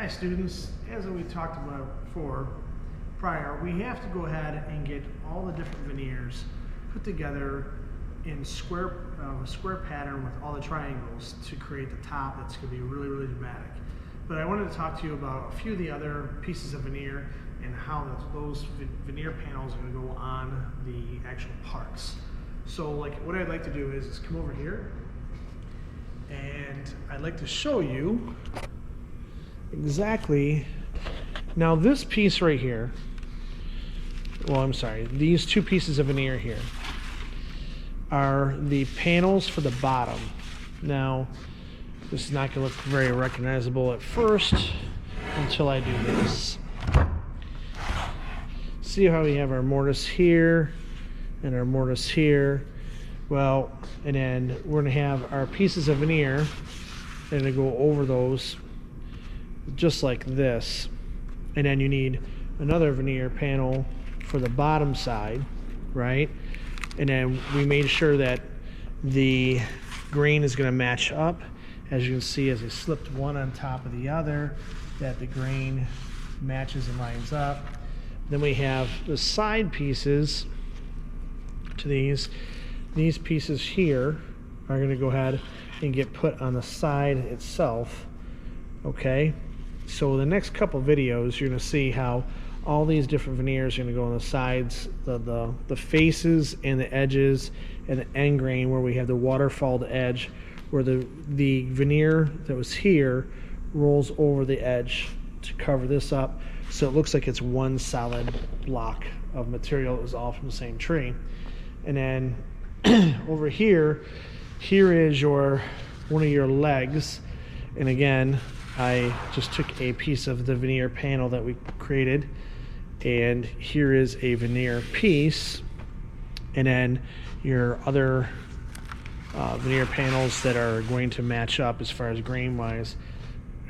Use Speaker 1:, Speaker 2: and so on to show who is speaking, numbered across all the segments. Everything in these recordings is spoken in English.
Speaker 1: Hi students, as we talked about before, prior, we have to go ahead and get all the different veneers put together in square pattern with all the triangles to create the top that's going to be really, really dramatic. But I wanted to talk to you about a few of the other pieces of veneer and how those veneer panels are going to go on the actual parts. So what I'd like to do is come over here and I'd like to show you exactly. Now this piece right here, well, I'm sorry, these two pieces of veneer here are the panels for the bottom. Now this is not going to look very recognizable at first until I do this. See how we have our mortise here and our mortise here? Well, and then we're going to have our pieces of veneer and to go over those just like this. And then you need another veneer panel for the bottom side, right? And then we made sure that the grain is going to match up. As you can see, as I slipped one on top of the other, that the grain matches and lines up. Then we have the side pieces to these. These pieces here are going to go ahead and get put on the side itself. Okay, so the next couple videos you're going to see how all these different veneers are going to go on the sides, the faces and the edges, and the end grain where we have the waterfalled edge, where the veneer that was here rolls over the edge to cover this up, so it looks like it's one solid block of material that was all from the same tree. And then over here is one of your legs. And again, I just took a piece of the veneer panel that we created, and here is a veneer piece, and then your other veneer panels that are going to match up as far as grain wise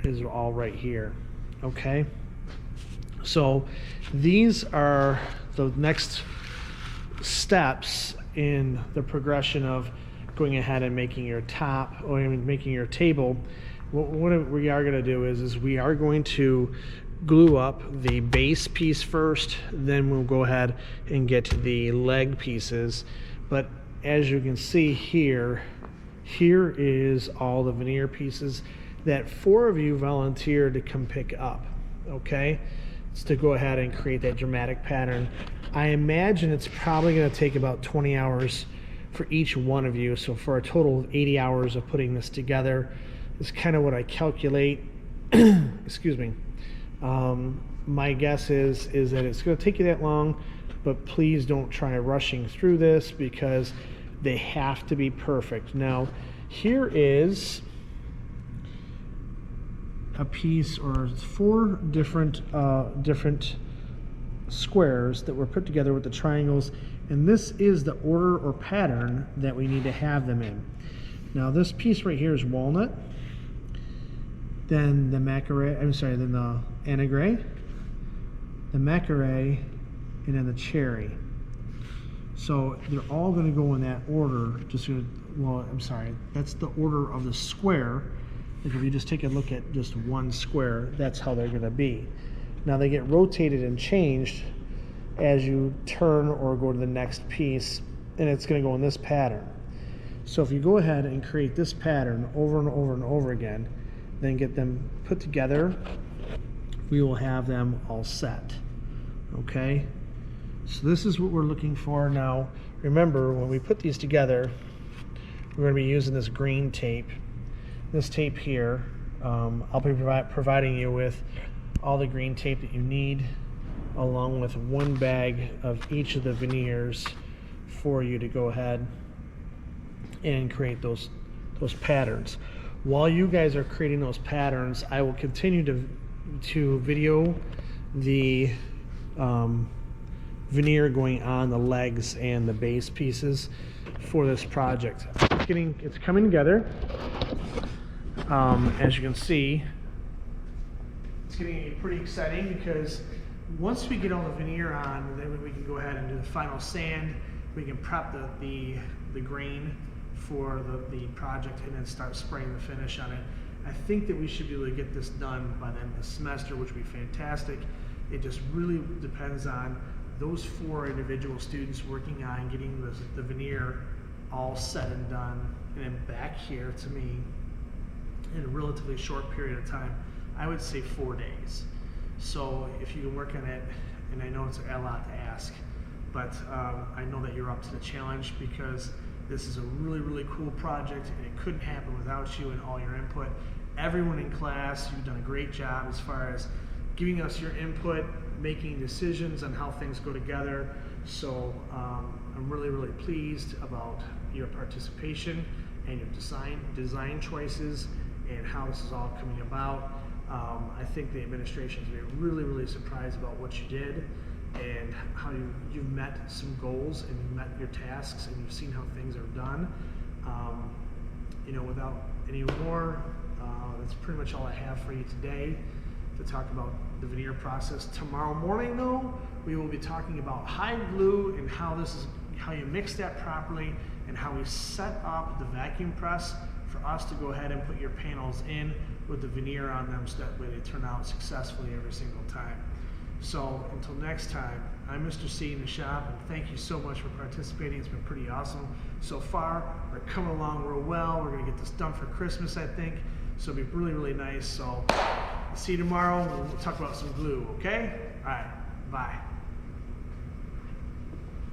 Speaker 1: is all right here. Okay, so these are the next steps in the progression of going ahead and making your top or making your table. What we are going to do is we are going to glue up the base piece first, then we'll go ahead and get to the leg pieces. But as you can see here is all the veneer pieces that 4 of you volunteered to come pick up. Okay, it's to go ahead and create that dramatic pattern. I imagine it's probably going to take about 20 hours for each one of you, so for a total of 80 hours of putting this together is kind of what I calculate. Excuse me. My guess is that it's going to take you that long, but please don't try rushing through this because they have to be perfect. Now here is a piece, or 4 different squares that were put together with the triangles, and this is the order or pattern that we need to have them in. Now this piece right here is walnut, then the macrame, then the anagray, the macrame, and then the cherry. So they're all going to go in that order. That's the order of the square. Like if you just take a look at just one square, that's how they're going to be. Now they get rotated and changed as you turn or go to the next piece, and it's going to go in this pattern. So if you go ahead and create this pattern over and over and over again, then get them put together, we will have them all set. Okay, so this is what we're looking for. Now remember, when we put these together, we're going to be using this green tape. This tape here, I'll be providing you with all the green tape that you need, along with 1 bag of each of the veneers for you to go ahead and create those patterns. While you guys are creating those patterns, I will continue to video the veneer going on the legs and the base pieces for this project. It's coming together. As you can see, it's getting pretty exciting because once we get all the veneer on, then we can go ahead and do the final sand. We can prep the grain for the project and then start spraying the finish on it. I think that we should be able to get this done by the end of the semester, which would be fantastic. It just really depends on those 4 individual students working on getting the veneer all said and done, and then back here to me in a relatively short period of time. I would say 4 days. So if you can work on it, and I know it's a lot to ask, but I know that you're up to the challenge, because this is a really, really cool project, and it couldn't happen without you and all your input. Everyone in class, you've done a great job as far as giving us your input, making decisions on how things go together. So I'm really, really pleased about your participation and your design choices and how this is all coming about. I think the administration is going to be really, really surprised about what you did and how you've met some goals and you've met your tasks and you've seen how things are done. You know, without any more, that's pretty much all I have for you today to talk about the veneer process. Tomorrow morning, though, we will be talking about high glue and how you mix that properly and how we set up the vacuum press for us to go ahead and put your panels in with the veneer on them, so that way they turn out successfully every single time. So until next time, I'm Mr. C in the shop, and thank you so much for participating. It's been pretty awesome so far. We're coming along real well. We're going to get this done for Christmas, I think. So it'll be really, really nice. So see you tomorrow. We'll talk about some glue, okay? All right, bye.